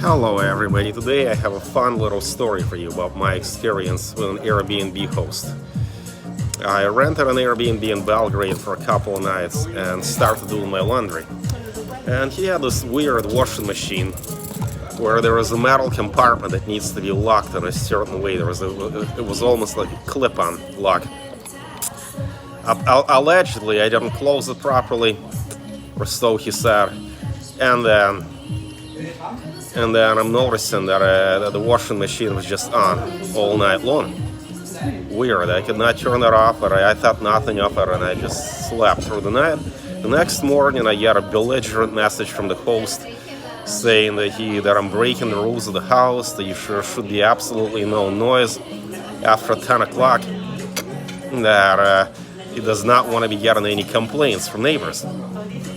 Hello everybody, today I have a fun little story for you about my experience with an Airbnb host. I rented an Airbnb in Belgrade for a couple of nights and started doing my laundry. And he had this weird washing machine where there was a metal compartment that needs to be locked in a certain way. It was almost like a clip-on lock. Allegedly, I didn't close it properly, or so he said. And then I'm noticing that the washing machine was just on all night long. Weird, I could not turn it off, but I thought nothing of it, and I just slept through the night. The next morning, I get a belligerent message from the host saying that I'm breaking the rules of the house, that should be absolutely no noise after 10 o'clock, that he does not want to be getting any complaints from neighbors.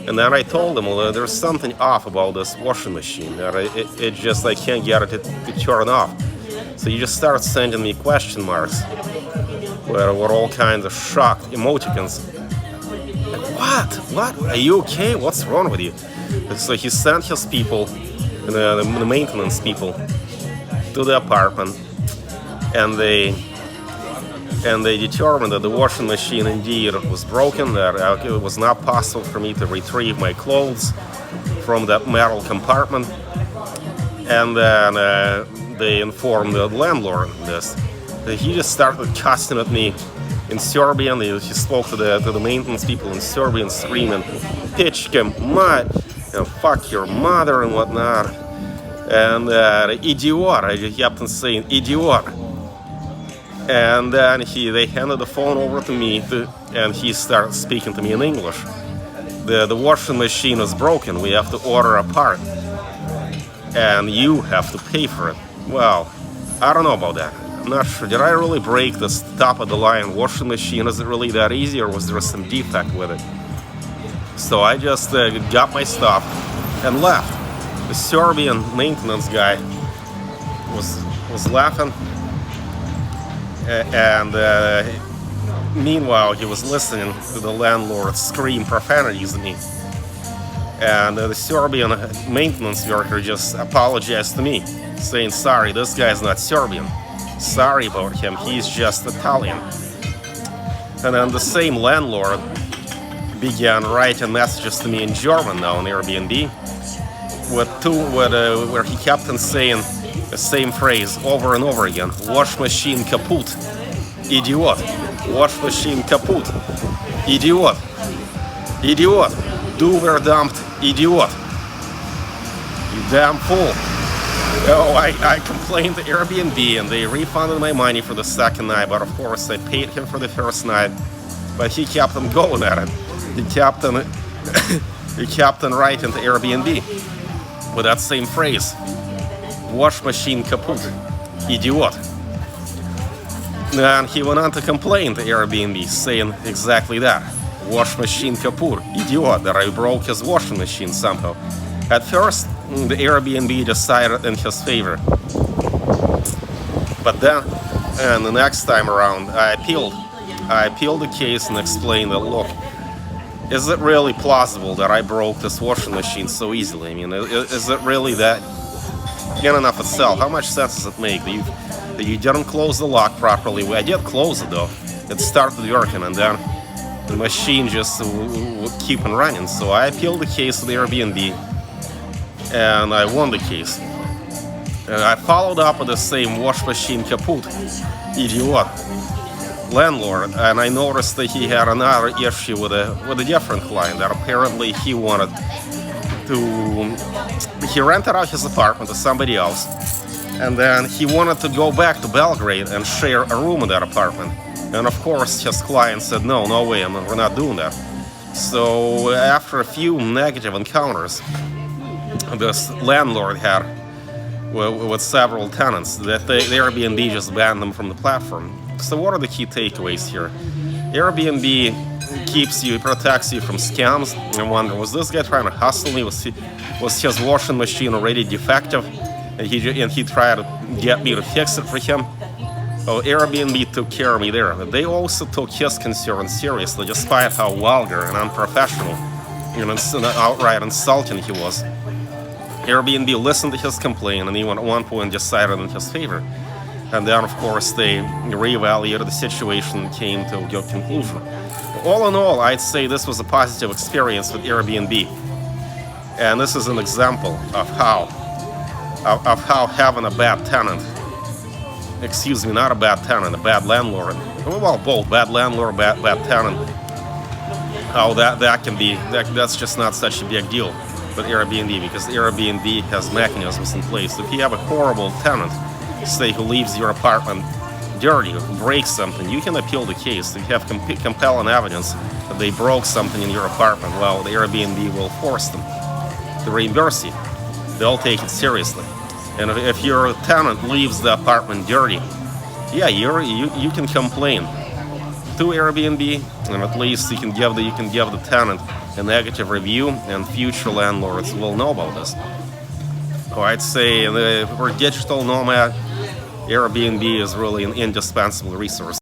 And then I told him, well, there's something off about this washing machine, that I can't get it to turn off. So he just started sending me question marks, where all kinds of shocked emoticons. Like, what? Are you okay? What's wrong with you? So he sent his people, the maintenance people, to the apartment, and they determined that the washing machine indeed was broken, that it was not possible for me to retrieve my clothes from that metal compartment. And then they informed the landlord of this. He just started cussing at me in Serbian. He spoke to the maintenance people in Serbian, screaming, "Pichka, fuck your mother," and whatnot. And idiot, I just kept on saying, "Idiot." And then they handed the phone over to me, and he started speaking to me in English. The washing machine is broken. We have to order a part, and you have to pay for it. Well, I don't know about that. I'm not sure. Did I really break this top-of-the-line washing machine? Is it really that easy, or was there some defect with it? So I just got my stuff and left. The Serbian maintenance guy was laughing. And meanwhile, he was listening to the landlord scream profanities at me. And the Serbian maintenance worker just apologized to me, saying, "Sorry, this guy's not Serbian. Sorry about him, he's just Italian." And then the same landlord began writing messages to me in German now on Airbnb, where he kept on saying the same phrase over and over again: "Wash machine kaputt, idiot. Wash machine kaputt, idiot. Idiot. Du verdammt idiot. You damn fool." Oh, I complained to Airbnb, and they refunded my money for the second night, but of course I paid him for the first night. But he kept on going at it. He kept on writing to Airbnb with that same phrase: "Wash machine kaputt, idiot." And he went on to complain to Airbnb, saying exactly that: "Wash machine kaputt, idiot," that I broke his washing machine somehow. At first, the Airbnb decided in his favor. But then, and the next time around, I appealed the case and explained that, look, is it really plausible that I broke this washing machine so easily? I mean, is it really that in and of itself? How much sense does it make that you didn't close the lock properly? Well, I did close it though. It started working, and then the machine just would keep on running. So I appealed the case to the Airbnb, and I won the case. And I followed up with the same "wash machine kaputt, idiot" landlord, and I noticed that he had another issue with a different client. That apparently he rented out his apartment to somebody else, and then he wanted to go back to Belgrade and share a room in that apartment. And of course his client said, no way, we're not doing that. So after a few negative encounters this landlord had with several tenants, that the Airbnb just banned them from the platform. So what are the key takeaways here? Airbnb protects you from scams. I wonder, was this guy trying to hustle me? Was his washing machine already defective, and he tried to get me to fix it for him? Oh, Airbnb took care of me there. But they also took his concerns seriously, despite how vulgar and unprofessional, outright insulting he was. Airbnb listened to his complaint and even at one point decided in his favor. And then, of course, they reevaluated the situation and came to a good conclusion. All in all, I'd say this was a positive experience with Airbnb. And this is an example of how having a bad tenant, excuse me, not a bad tenant, a bad landlord, well, both bad landlord, bad tenant, how that can be, that's just not such a big deal with Airbnb, because Airbnb has mechanisms in place. If you have a horrible tenant, say, who leaves your apartment dirty, who breaks something, you can appeal the case. If you have compelling evidence that they broke something in your apartment, well, the Airbnb will force them to reimburse you. They'll take it seriously. And if your tenant leaves the apartment dirty, yeah, you can complain to Airbnb, and at least you can give the tenant a negative review, and future landlords will know about this. So I'd say for a digital nomad, Airbnb is really an indispensable resource.